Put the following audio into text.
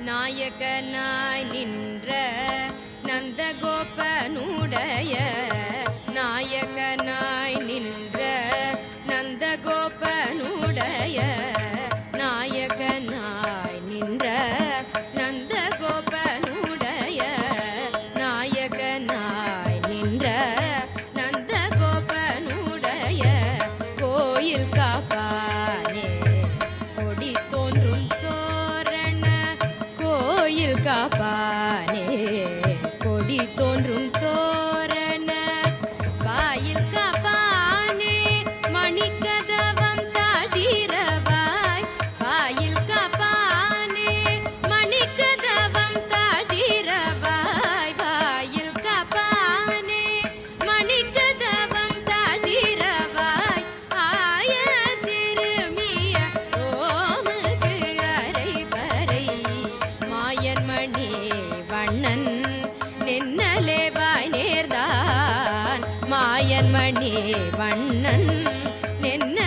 நாயகனாய் நின்ற நந்தகோபனுடைய நாயகனாய் நின்ற நந்தகோபனுடைய நாயகனாய் நின்ற நந்தகோபனுடைய நாயகனாய் நின்ற நந்தகோபனுடைய கோயில் காப்பானே கொடி தோன்றும் தோரண கோயில் காப்பானே கொடி தோன்றும் தோரண வாயில் காப்பானே மணிக்கதவம் தாழ்த்திரவாய் வாயில் காப்பானே மணிக்கதவம் தாழ்த்திரவாய் வாயில் காப்பானே மணிக்கதவம் தாழ்த்திரவாய் ஆய சிறுமிய ரோமுக்கு அரைபறை மாயன் மணி வண்ணன் நின்னலே வாய் நேர்தான் மாயன் மணி வண்ணன் நின்ன